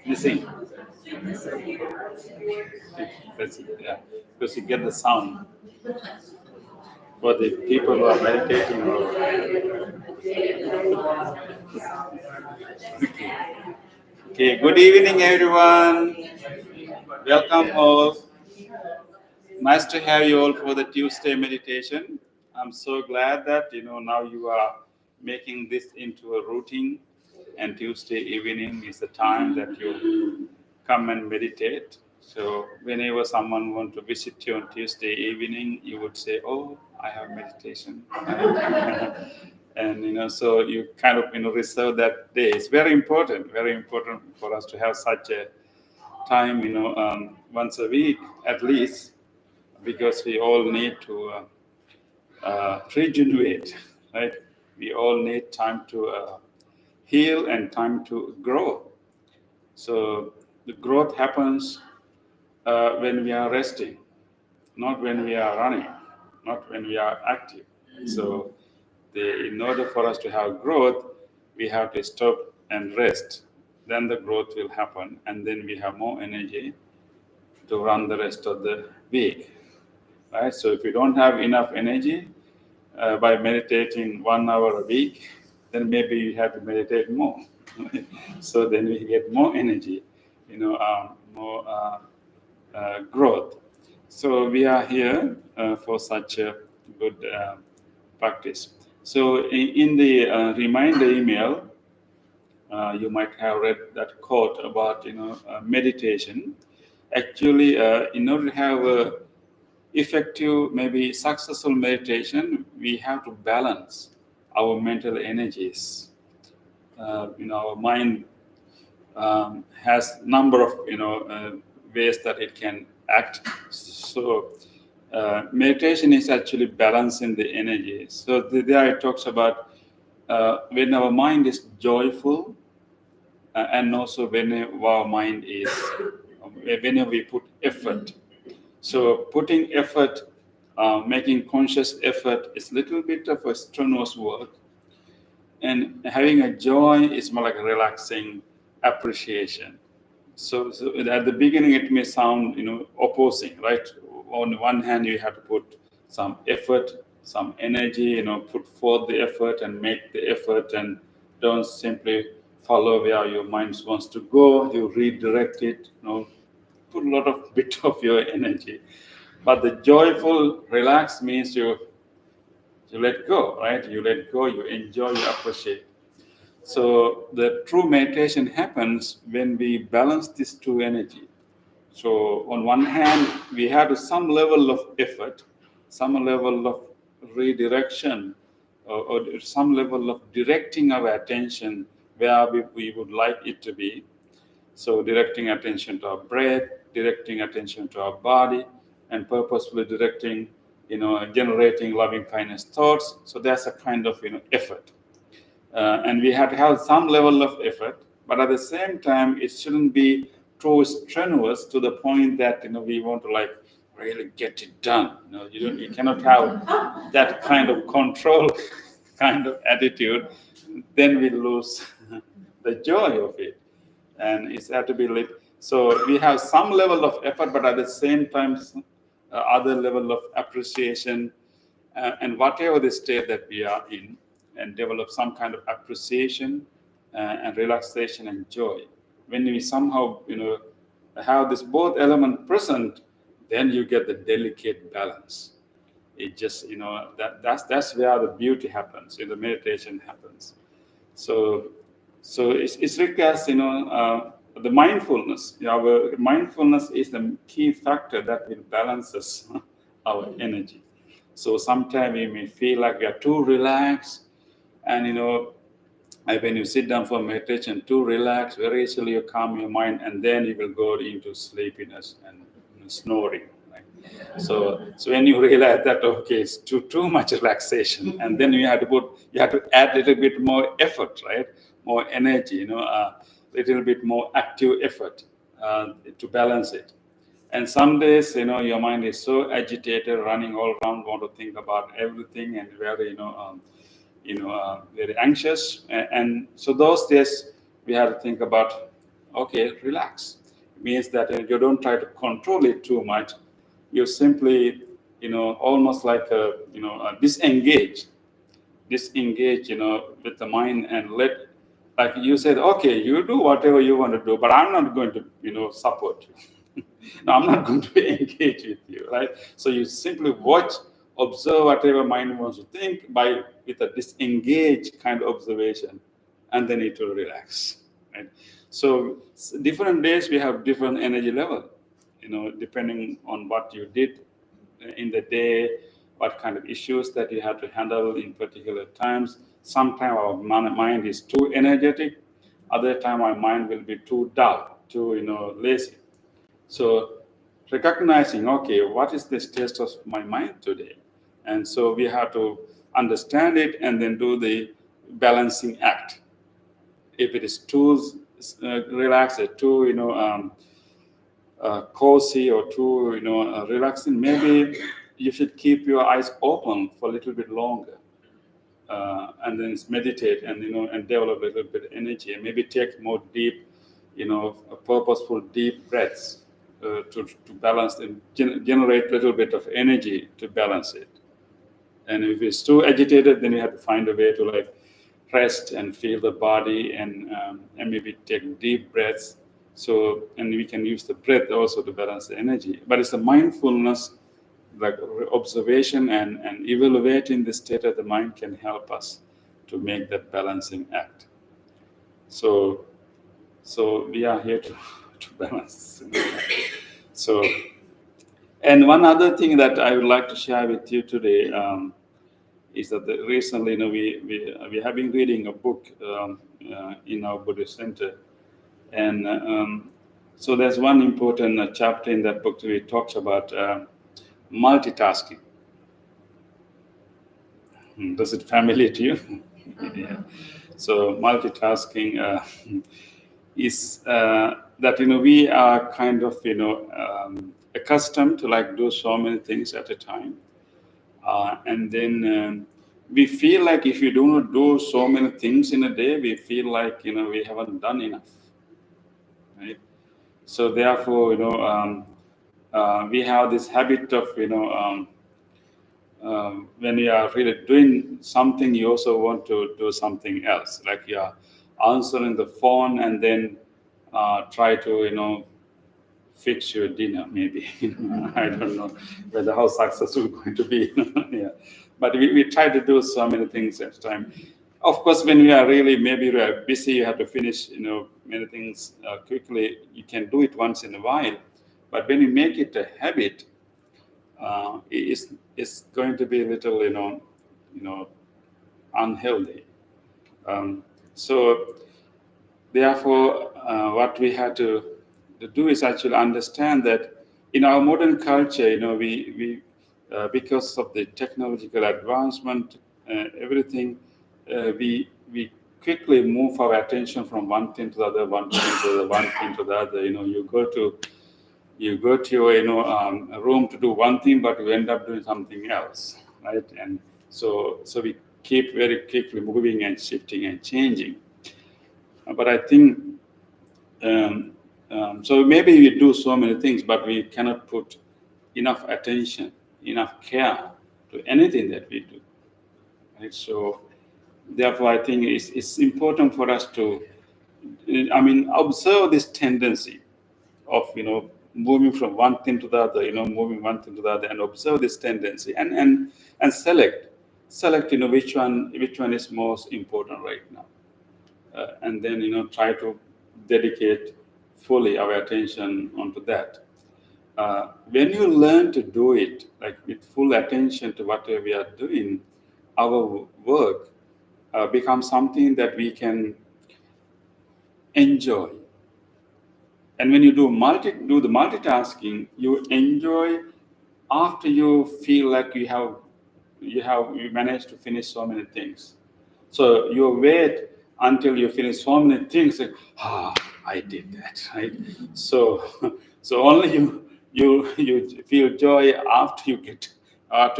You see, yeah, because you get the sound for the people who are meditating. Okay, good evening, everyone. Welcome all. Nice to have you all for the Tuesday meditation. I'm so glad that now you are making this into a routine, and Tuesday evening is the time that you come and meditate. So whenever someone want to visit you on Tuesday evening, you would say, "Oh, I have meditation," and so you kind of reserve that day. It's very important for us to have such a time, once a week at least, because we all need to regenerate, right? We all need time to heal and time to grow. So the growth happens when we are resting, not when we are running, not when we are active. So in order for us to have growth, we have to stop and rest. Then the growth will happen, and then we have more energy to run the rest of the week. Right? So if you don't have enough energy by meditating 1 hour a week, then maybe you have to meditate more. So then we get more energy, more growth. So we are here for such a good practice. So in the reminder email, you might have read that quote about meditation. Actually, in order to have effective, maybe successful meditation, we have to balance our mental energies. Our mind has number of ways that it can act. So meditation is actually balancing the energy. So there it talks about when our mind is joyful, and also when our mind is whenever we put effort. So putting effort, making conscious effort is a little bit of a strenuous work. And having a joy is more like a relaxing appreciation. So at the beginning, it may sound, opposing, right? On the one hand, you have to put some effort, some energy, put forth the effort and make the effort, and don't simply follow where your mind wants to go. You redirect it, put a lot of bit of your energy. But the joyful, relaxed means you let go, right? You let go, you enjoy, you appreciate. So the true meditation happens when we balance these two energy. So on one hand, we have some level of effort, some level of redirection, or some level of directing our attention where we would like it to be. So directing attention to our breath, directing attention to our body, and purposefully directing, generating loving kindness thoughts. So that's a kind of, effort. And we have to have some level of effort, but at the same time, it shouldn't be too strenuous to the point that, we want to really get it done. You cannot have that kind of control kind of attitude. Then we lose the joy of it. And it's had to be lit. So we have some level of effort, but at the same time, other level of appreciation, and whatever the state that we are in, and develop some kind of appreciation and relaxation and joy. When we somehow, have this both element present, then you get the delicate balance. It just, that's where the beauty happens, the meditation happens. So it requires, the mindfulness. Our mindfulness is the key factor that will balance us, our energy. So sometimes we may feel like we are too relaxed, and when you sit down for meditation, too relaxed, very easily you calm your mind, and then you will go into sleepiness and snoring. Right? So when you realize that it's too much relaxation, and then you have to add a little bit more effort, right? More energy, a little bit more active effort. to balance it. And some days, your mind is so agitated, running all around, want to think about everything, and very, very anxious. And so those days, we have to think about, okay, relax. It means that you don't try to control it too much. You simply, almost like disengage, with the mind, and like you said, okay, you do whatever you want to do, but I'm not going to, support you. No, I'm not going to engage with you, right? So you simply watch, observe whatever mind wants to think with a disengaged kind of observation, and then it will relax, right? So different days we have different energy level, depending on what you did in the day, what kind of issues that you have to handle in particular times. Sometimes our mind is too energetic, other time our mind will be too dull, too lazy. So recognizing, okay, what is the state of my mind today? And so we have to understand it and then do the balancing act. If it is too relaxed, too cozy, or too relaxing, maybe you should keep your eyes open for a little bit longer, and then meditate and and develop a little bit of energy, and maybe take more deep, purposeful deep breaths to balance and generate a little bit of energy to balance it. And if it's too agitated, then you have to find a way to like rest and feel the body, and maybe take deep breaths. So, and we can use the breath also to balance the energy. But it's a mindfulness, like observation and evaluating the state of the mind can help us to make that balancing act. So we are here to balance. So, and one other thing that I would like to share with you today is that recently, we have been reading a book in our Buddhist center, and so there's one important chapter in that book where it talks about multitasking. Does it familiar to you? Yeah. So multitasking is that we are kind of accustomed to like do so many things at a time, and then we feel like if you do not do so many things in a day, we feel like we haven't done enough, right? So therefore, we have this habit of when you are really doing something, you also want to do something else, like you are answering the phone and then try to fix your dinner, maybe. I don't know whether how successful it's going to be. Yeah. But we try to do so many things at a time. Of course, when we are really, maybe we are busy, you have to finish many things quickly. You can do it once in a while. But when you make it a habit, it's going to be a little unhealthy. So therefore, what we have to do is actually understand that in our modern culture, we because of the technological advancement, everything, we quickly move our attention from one thing to the other, one thing to the other, one thing to the other. You go to your room to do one thing, but you end up doing something else, right? And so we keep very quickly moving and shifting and changing. But I think so maybe we do so many things, but we cannot put enough attention, enough care to anything that we do, right? So therefore, I think it's important for us to, observe this tendency of moving from one thing to the other, moving one thing to the other, and observe this tendency, and select which one is most important right now, and then try to dedicate fully our attention onto that. When you learn to do it like with full attention to whatever we are doing, our work becomes something that we can enjoy. And when you do the multitasking, you enjoy after you feel like you managed to finish so many things. So you wait until you finish so many things, like, I did that, right? So, so only you feel joy after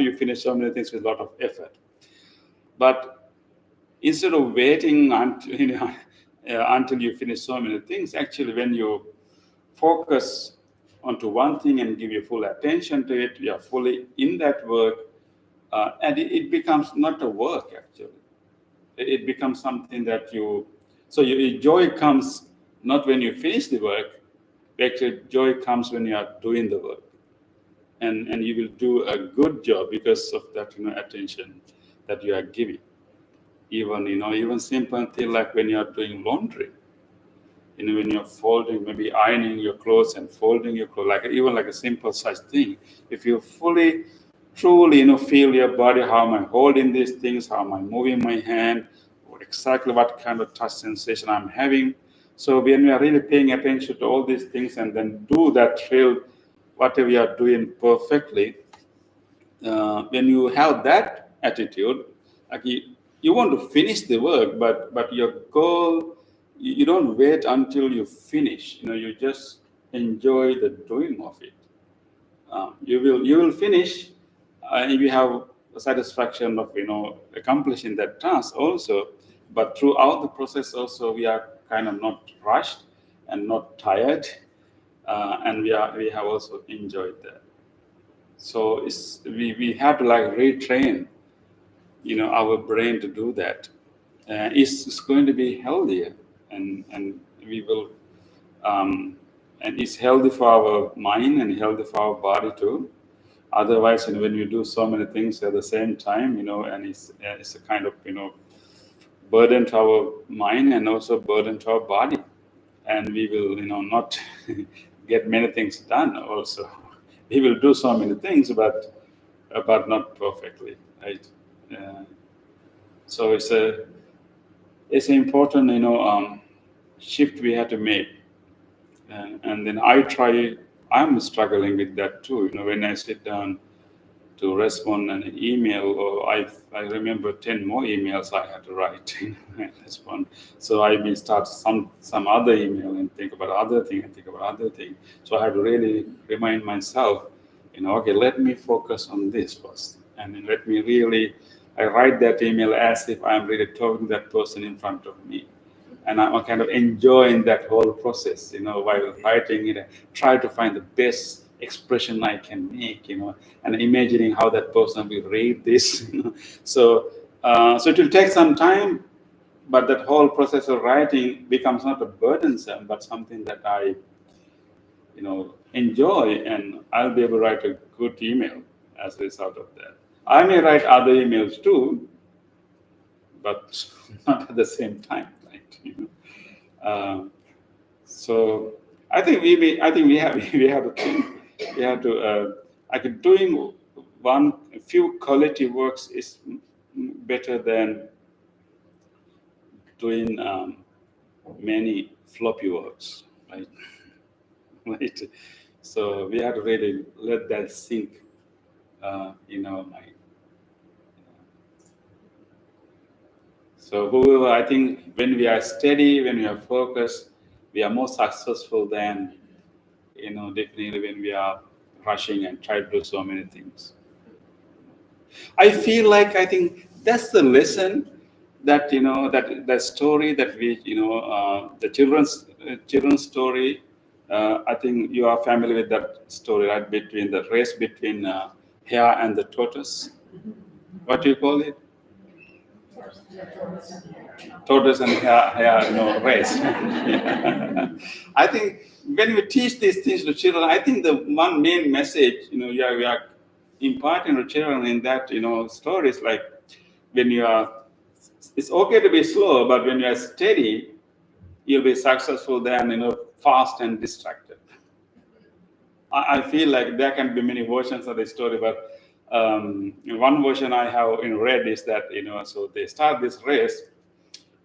you finish so many things with a lot of effort. But instead of waiting until until you finish so many things, actually, when you focus onto one thing and give your full attention to it, you are fully in that work, and it becomes not a work actually. It becomes something that you. So your joy comes not when you finish the work. Actually, joy comes when you are doing the work, and you will do a good job because of that attention that you are giving. Even simple thing like when you are doing laundry, when you're folding, maybe ironing your clothes and folding your clothes, like even like a simple such thing. If you fully, truly, feel your body, how am I holding these things, how am I moving my hand, exactly what kind of touch sensation I'm having. So when we are really paying attention to all these things and then do that real, whatever you are doing perfectly, when you have that attitude, like you want to finish the work, but your goal, you don't wait until you finish. You just enjoy the doing of it. You will finish if you have the satisfaction of accomplishing that task also. But throughout the process also, we are kind of not rushed and not tired, and we have also enjoyed that. So we have to like retrain, our brain to do that. It's going to be healthier, and we will, um, and it's healthy for our mind and healthy for our body too. Otherwise, when you do so many things at the same time, and it's a kind of burden to our mind and also burden to our body, and we will not get many things done. Also, we will do so many things, but not perfectly, right? Uh, so it's an important shift we have to make, and then I'm struggling with that too. When I sit down to respond an email, or I remember 10 more emails I had to write and respond. So I may start some other email and think about other thing and think about other thing. So I have to really remind myself, okay, let me focus on this first, and then let me really. I write that email as if I'm really talking to that person in front of me, and I'm kind of enjoying that whole process, while writing it. Try to find the best expression I can make, and imagining how that person will read this. So, so it will take some time, but that whole process of writing becomes not a burdensome, but something that I, enjoy, and I'll be able to write a good email as a result of that. I may write other emails too, but not at the same time, right? Um, so I think we have we have to think, we have to I think doing a few quality works is better than doing many floppy works, right? Right. So we have to really let that sink in our mind. So whoever, I think when we are steady, when we are focused, we are more successful than definitely when we are rushing and try to do so many things. I feel like I think that's the lesson that that story that we the children's story. I think you are familiar with that story, right? Between the race between hare and the tortoise. What do you call it? Tortoise and hare no race. I think when we teach these things to children, I think the one main message we are imparting to children in that stories, like when you are, it's okay to be slow, but when you are steady, you'll be successful than fast and distracted. I feel like there can be many versions of the story, but one version I have read is that so they start this race,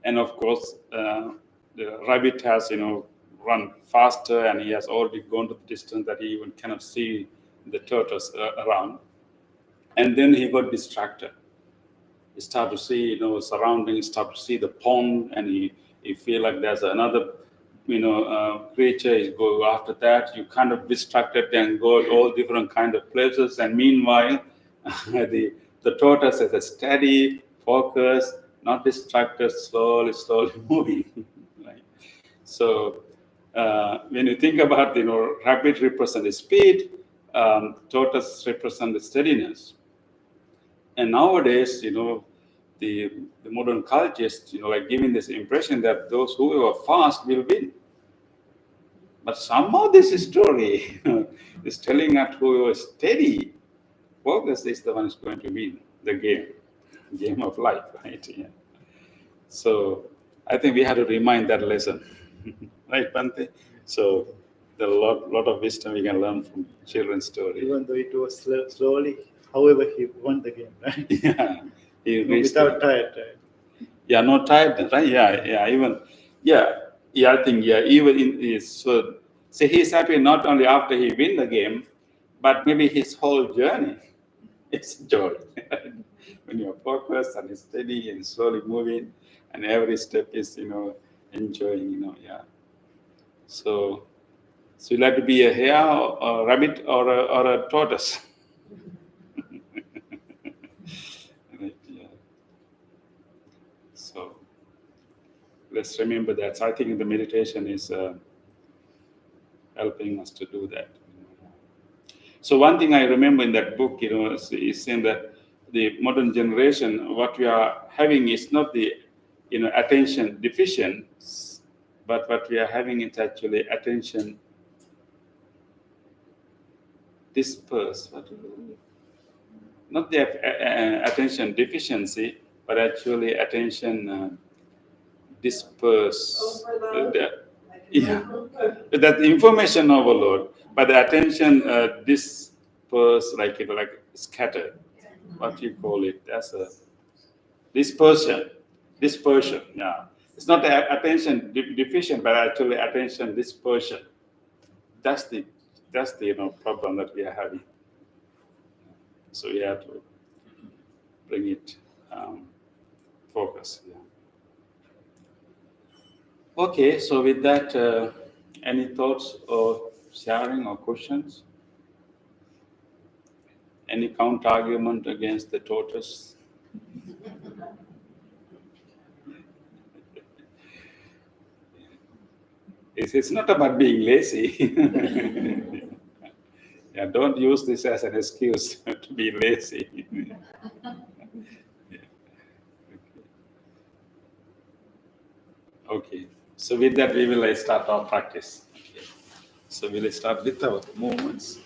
and of course the rabbit has run faster, and he has already gone to the distance that he even cannot see the tortoise around, and then he got distracted. He started to see surroundings, start to see the pond, and he feel like there's another creature is go after that. You kind of distracted and go all different kind of places. And meanwhile, the tortoise is a steady, focus, not distracted, slowly moving. Right? So when you think about, rabbit represent the speed, tortoise represent the steadiness. And nowadays, the modern cultures, like giving this impression that those who are fast will win. But somehow this story is telling us who is steady, focus is the one who's going to win the game of life, right? Yeah. So I think we have to remind that lesson, right, Pante? So there are a lot of wisdom we can learn from children's story. Even though it was slowly, however, he won the game, right? Yeah, Without tired. Yeah, not tired, right? Yeah. I think even in his so he's happy not only after he win the game, but maybe his whole journey. It's joy. When you're focused and steady and slowly moving, and every step is enjoying. Yeah. So you like to be a hare or a rabbit or a tortoise? Right, yeah. So let's remember that. So I think the meditation is helping us to do that. So one thing I remember in that book, is saying that the modern generation, what we are having is not the, attention deficient, but what we are having is actually attention dispersed. Not the attention deficiency, but actually attention dispersed. Yeah, that information overload, but the attention dispersed, like scattered. What you call it? That's a dispersion. Dispersion. Yeah, it's not the attention deficient, but actually attention dispersion. That's the problem that we are having. So we have to bring it focus. Yeah. Okay, so with that, any thoughts or sharing or questions? Any counter argument against the tortoise? It's not about being lazy. Yeah, don't use this as an excuse to be lazy. Yeah. Okay. So with that, we will start our practice. Okay. So we'll start with our movements.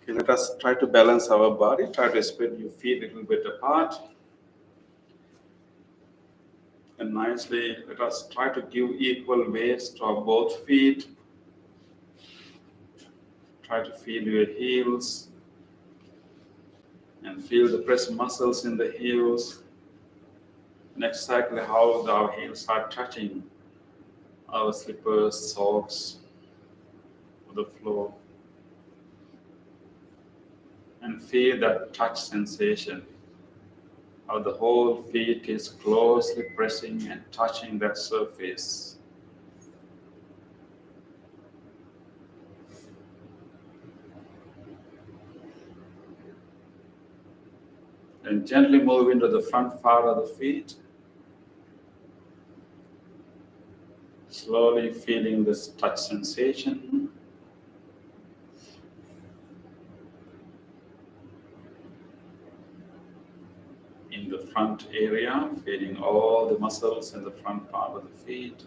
Okay, let us try to balance our body. Try to spread your feet a little bit apart. And nicely, let us try to give equal weights to our both feet. Try to feel your heels and feel the press muscles in the heels. And exactly how our heels are touching our slippers, socks, or the floor. And feel that touch sensation, how the whole feet is closely pressing and touching that surface. And gently move into the front part of the feet. Slowly feeling this touch sensation. In the front area, feeling all the muscles in the front part of the feet.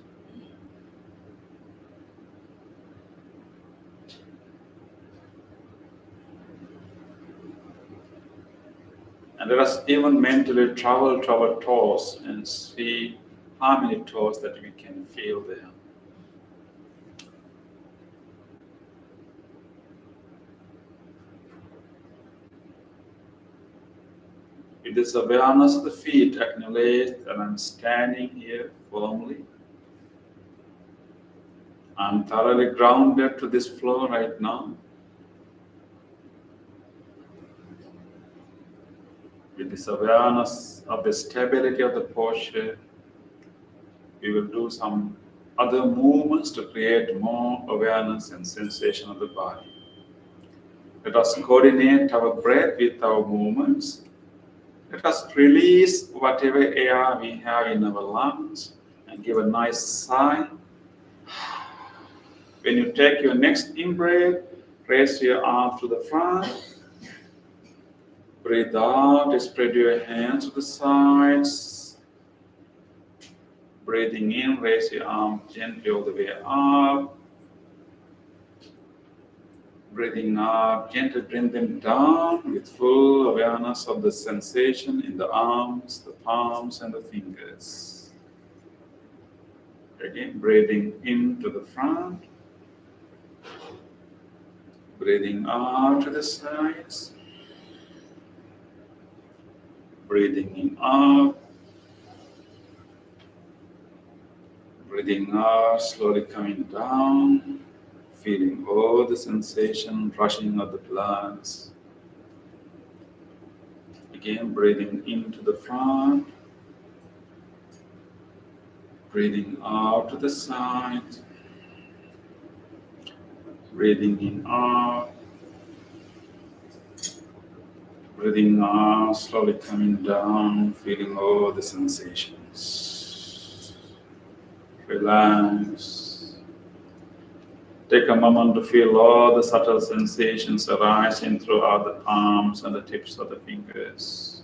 And let us even mentally travel to our toes and see how many toes that we can feel there. With this awareness of the feet, acknowledge that I'm standing here firmly. I'm thoroughly grounded to this floor right now. With this awareness of the stability of the posture, we will do some other movements to create more awareness and sensation of the body. Let us coordinate our breath with our movements. Let us release whatever air we have in our lungs and give a nice sigh. When you take your next in-breath, raise your arms to the front. Breathe out, spread your hands to the sides. Breathing in, raise your arm gently all the way up. Breathing out, gently bring them down with full awareness of the sensation in the arms, the palms, and the fingers. Again, breathing into the front. Breathing out to the sides. Breathing in out. Breathing out, slowly coming down. Feeling all the sensation rushing of the blood. Again, breathing into the front. Breathing out to the side. Breathing in out. Breathing out, slowly coming down, feeling all the sensations. Relax. Take a moment to feel all the subtle sensations arising throughout the palms and the tips of the fingers.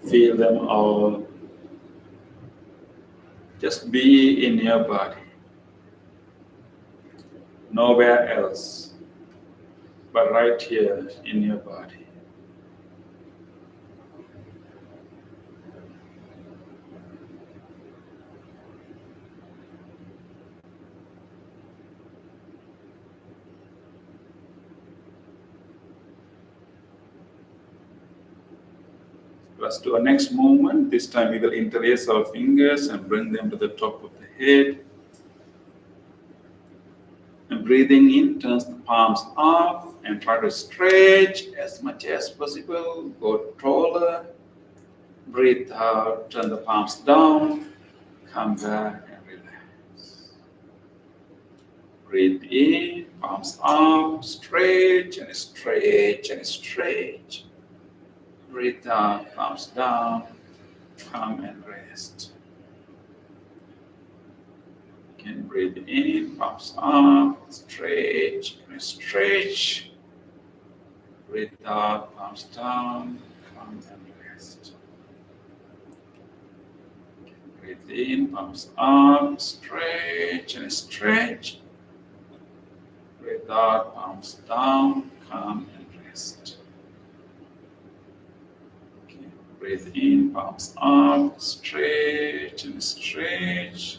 Feel them all. Just be in your body. Nowhere else, but right here in your body. Let's do our next movement. This time we will interlace our fingers and bring them to the top of the head. And breathing in, turns the palms up and try to stretch as much as possible. Go taller. Breathe out, turn the palms down. Come back and relax. Breathe in, palms up, stretch and stretch and stretch. Breathe out, palms down, come and rest. Again, breathe in, palms up, stretch and stretch. Breathe out, palms down, come and rest. Breathe in, palms up, stretch and stretch. Breathe out, palms down, come and rest. Breathe in, palms up, stretch and stretch.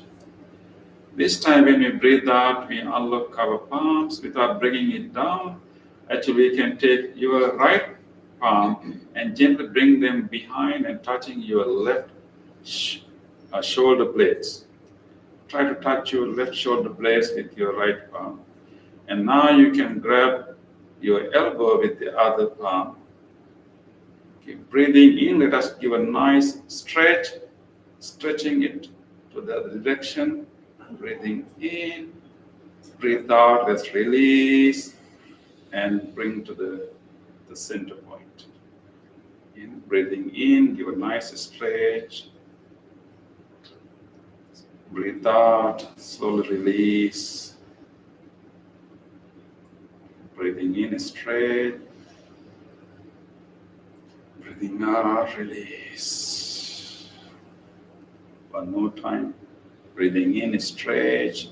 This time when we breathe out, we unlock our palms without bringing it down. Actually, we can take your right palm and gently bring them behind and touching your left shoulder blades. Try to touch your left shoulder blades with your right palm. And now you can grab your elbow with the other palm. Breathing in, let us give a nice stretch, stretching it to the other direction. Breathing in, breathe out, let's release and bring to the center point. Breathing in, give a nice stretch. Breathe out, slowly release. Breathing in, stretch. Breathing out, release. One more time. Breathing in, stretch.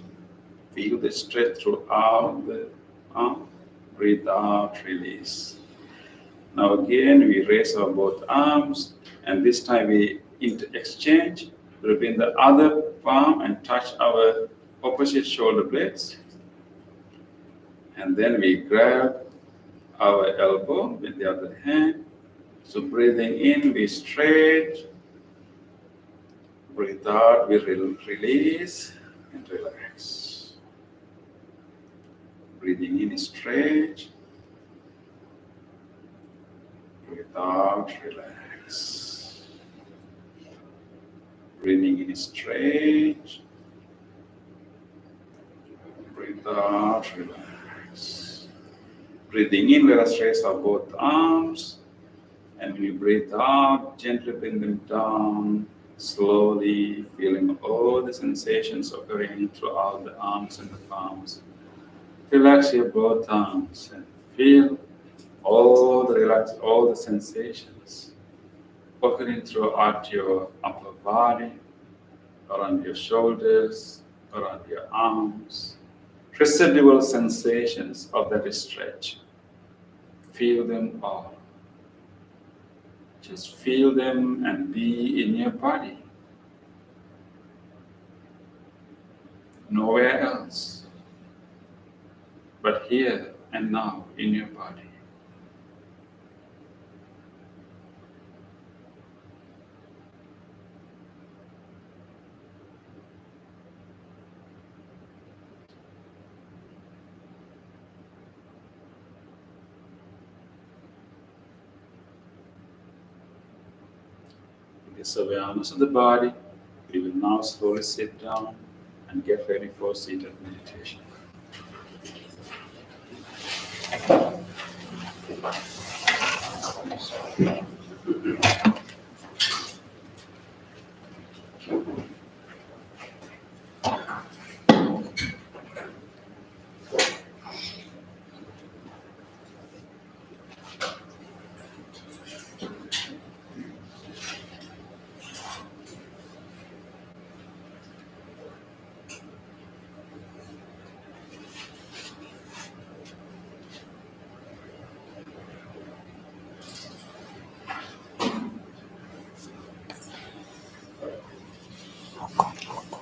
Feel the stretch throughout the arm. Breathe out, release. Now again, we raise our both arms, and this time we exchange between the other palm and touch our opposite shoulder blades. And then we grab our elbow with the other hand. So breathing in, we stretch. Breathe out, we release and relax. Breathing in, stretch. Breathe out, relax. Breathing in, stretch. Breathe out, relax. Breathing in, let us raise our both arms. And when you breathe out, gently bring them down, slowly feeling all the sensations occurring throughout the arms and the palms. Relax your both arms and feel all the sensations occurring throughout your upper body, around your shoulders, around your arms. Residual sensations of that stretch. Feel them all. Just feel them and be in your body. Nowhere else, but here and now in your body. With this awareness of the body, we will now slowly sit down and get ready for seated meditation.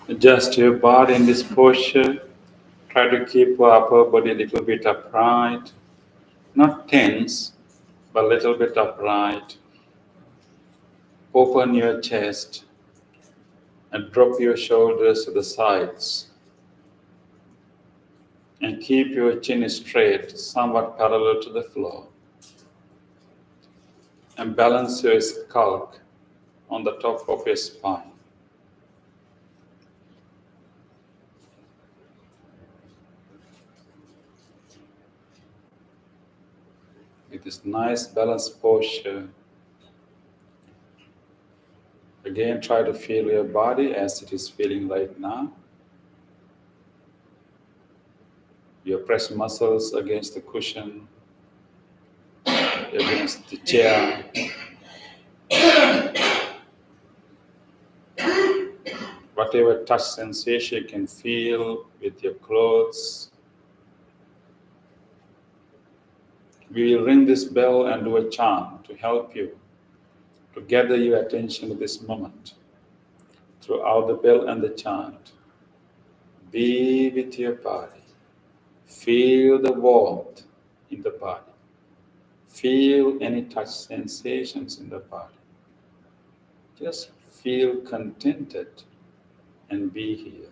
Adjust your body in this posture. Try to keep your upper body a little bit upright, not tense, but a little bit upright. Open your chest and drop your shoulders to the sides. And keep your chin straight, somewhat parallel to the floor. And balance your skull on the top of your spine. With this nice balanced posture, again try to feel your body as it is feeling right now. Your press muscles against the cushion, against the chair. Whatever touch sensation you can feel with your clothes. We will ring this bell and do a chant to help you to gather your attention to this moment. Throughout the bell and the chant, be with your body. Feel the warmth in the body. Feel any touch sensations in the body. Just feel contented and be here.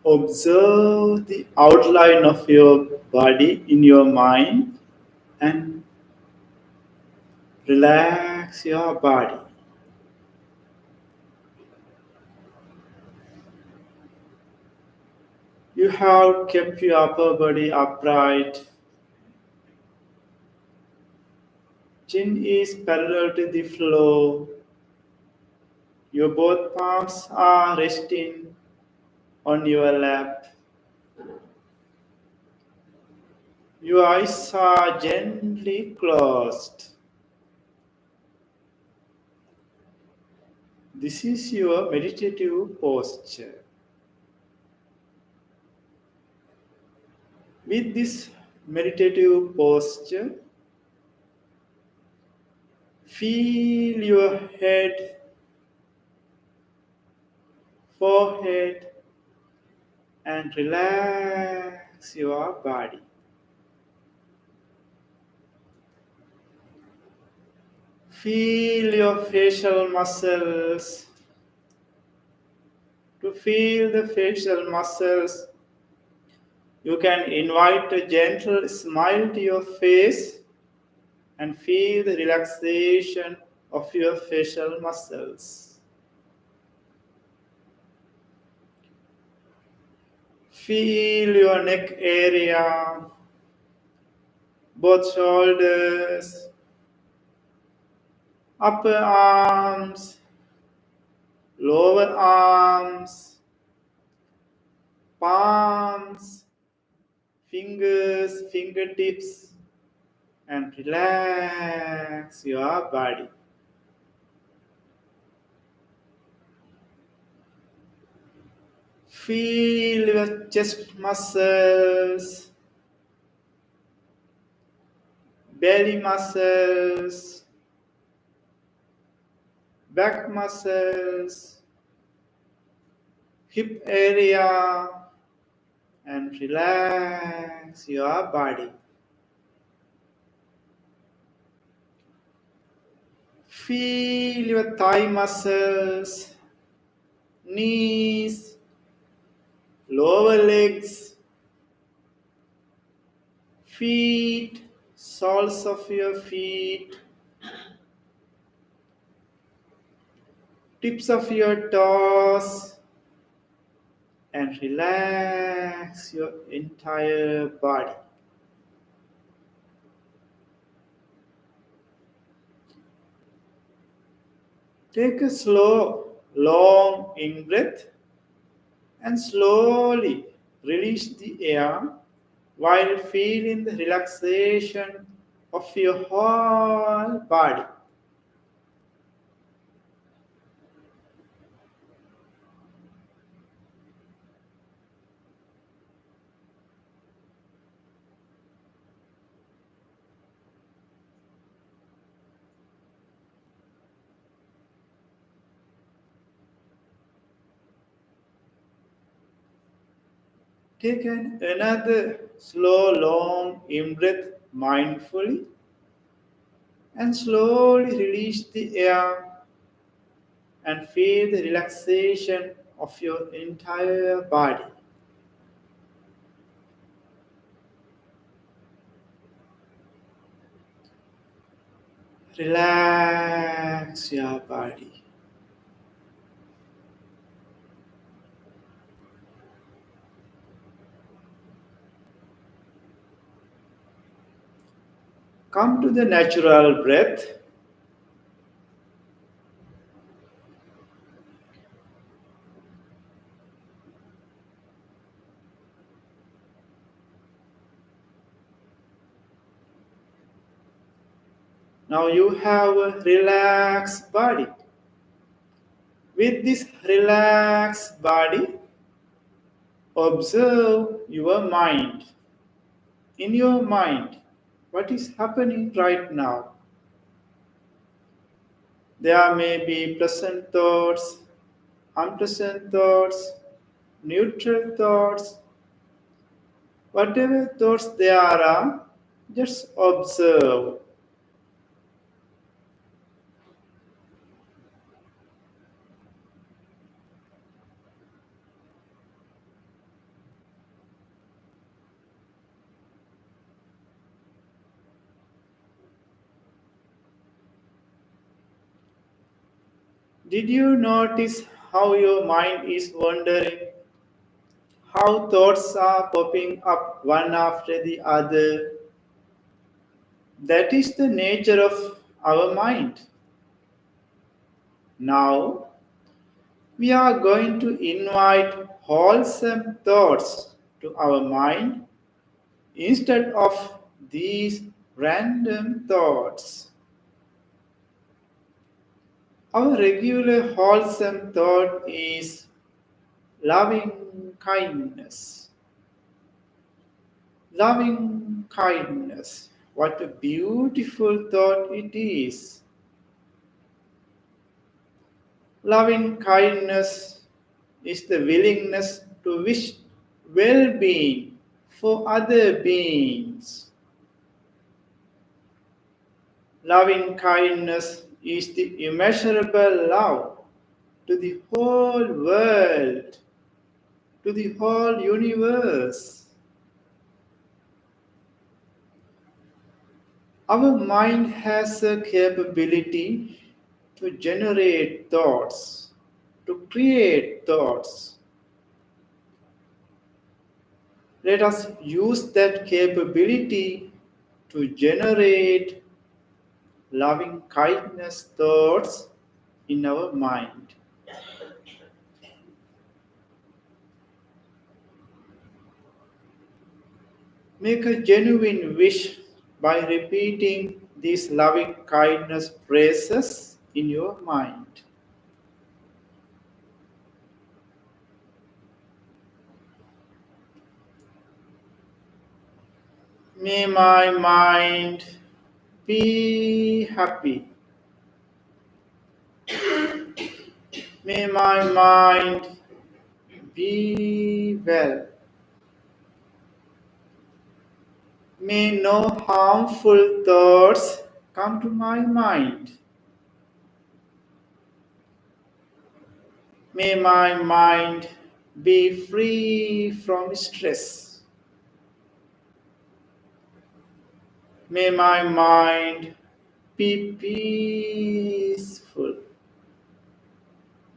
Observe the outline of your body in your mind and relax your body. You have kept your upper body upright. Chin is parallel to the floor. Your both palms are resting on your lap. Your eyes are gently closed. This is your meditative posture. With this meditative posture, feel your head, forehead, and relax your body. Feel your facial muscles. To feel the facial muscles, you can invite a gentle smile to your face and feel the relaxation of your facial muscles. Feel your neck area, both shoulders, upper arms, lower arms, palms, fingers, fingertips, and relax your body. Feel your chest muscles, belly muscles, back muscles, hip area, and relax your body. Feel your thigh muscles, knees, lower legs, feet, soles of your feet, tips of your toes and relax your entire body. Take a slow, long in breath and slowly release the air while feeling the relaxation of your whole body. Take another slow, long in breath mindfully and slowly release the air and feel the relaxation of your entire body. Relax your body. Come to the natural breath. Now you have a relaxed body. With this relaxed body, observe your mind. In your mind, what is happening right now? There may be pleasant thoughts, unpleasant thoughts, neutral thoughts. Whatever thoughts there are, just observe. Did you notice how your mind is wandering? How thoughts are popping up one after the other? That is the nature of our mind. Now, we are going to invite wholesome thoughts to our mind instead of these random thoughts. Our regular wholesome thought is loving kindness. Loving kindness. What a beautiful thought it is. Loving kindness is the willingness to wish well being for other beings. Loving kindness is the immeasurable love to the whole world, to the whole universe. Our mind has a capability to generate thoughts, to create thoughts. Let us use that capability to generate loving kindness thoughts in our mind. Make a genuine wish by repeating these loving kindness phrases in your mind. May my mind be happy. May my mind be well. May no harmful thoughts come to my mind. May my mind be free from stress. May my mind be peaceful.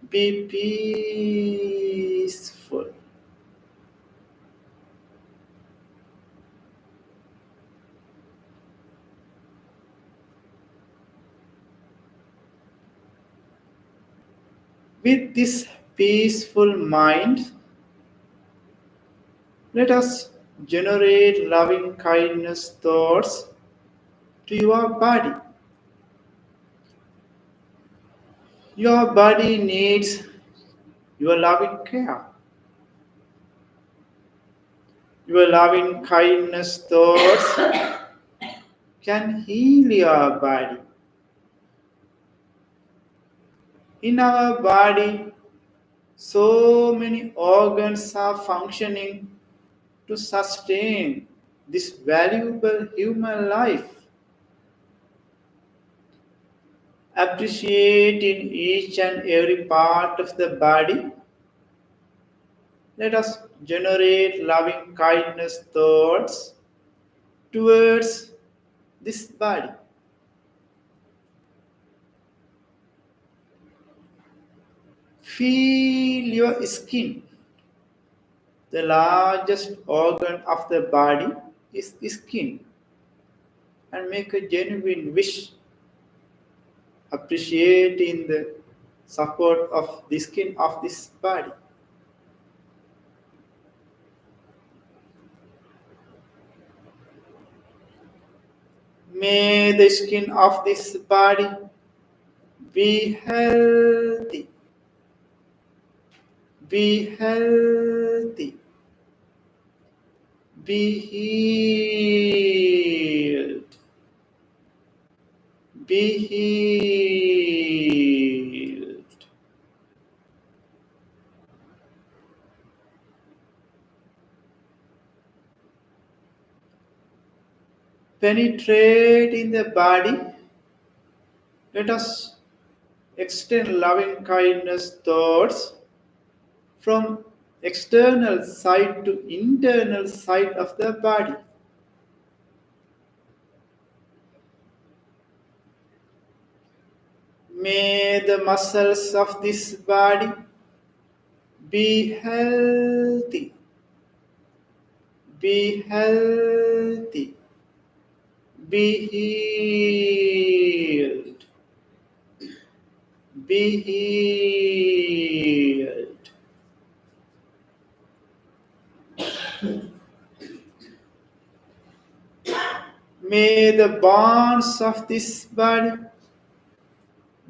Be peaceful. With this peaceful mind, let us generate loving kindness thoughts to your body. Your body needs your loving care. Your loving kindness thoughts can heal your body. In our body, so many organs are functioning to sustain this valuable human life. Appreciating each and every part of the body, let us generate loving kindness thoughts towards this body. Feel your skin. The largest organ of the body is the skin, and make a genuine wish appreciating the support of the skin of this body. May the skin of this body be healthy, be healthy, be healed, be healed. Penetrate in the body. Let us extend loving kindness thoughts from external side to internal side of the body. May the muscles of this body be healthy, be healthy, be healed, be healed. May the bonds of this body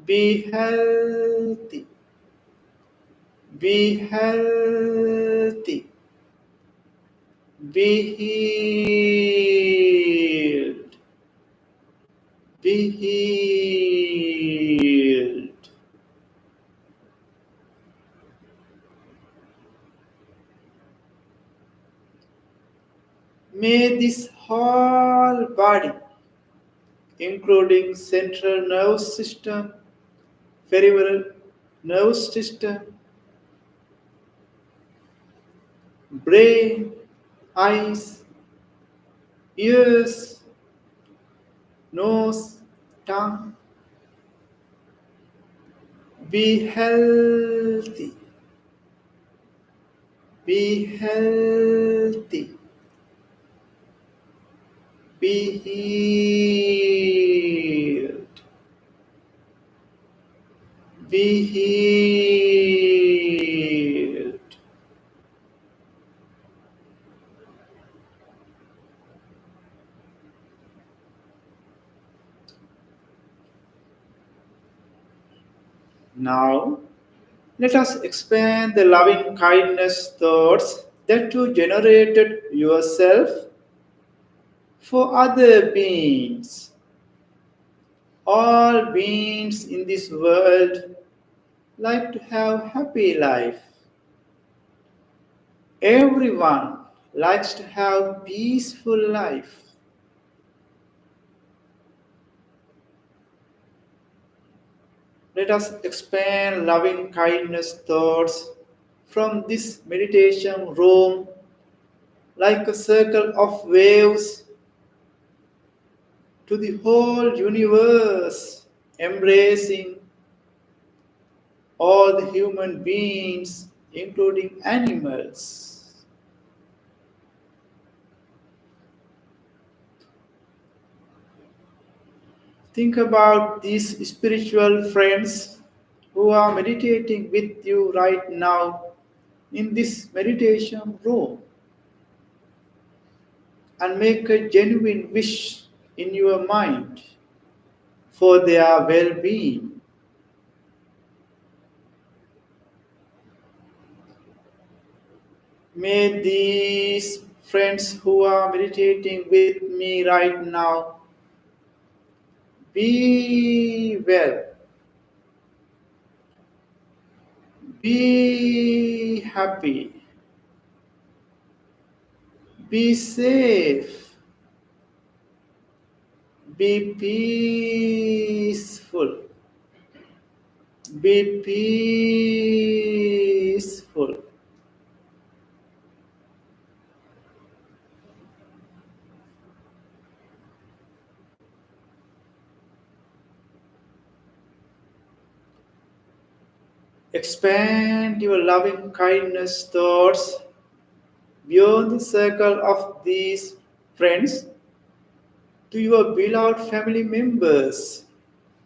be healthy, be healthy, be healed, be healed. May this whole body, including central nervous system, peripheral nervous system, brain, eyes, ears, nose, tongue, be healthy, be healthy, be healed, be healed. Now, let us expand the loving kindness thoughts that you generated yourself for other beings. All beings in this world like to have happy life. Everyone likes to have peaceful life. Let us expand loving kindness thoughts from this meditation room like a circle of waves to the whole universe, embracing all the human beings, including animals. Think about these spiritual friends who are meditating with you right now in this meditation room, and make a genuine wish in your mind for their well being. May these friends who are meditating with me right now be well, be happy, be safe, be peaceful, be peaceful. Expand your loving kindness thoughts beyond the circle of these friends to your beloved family members,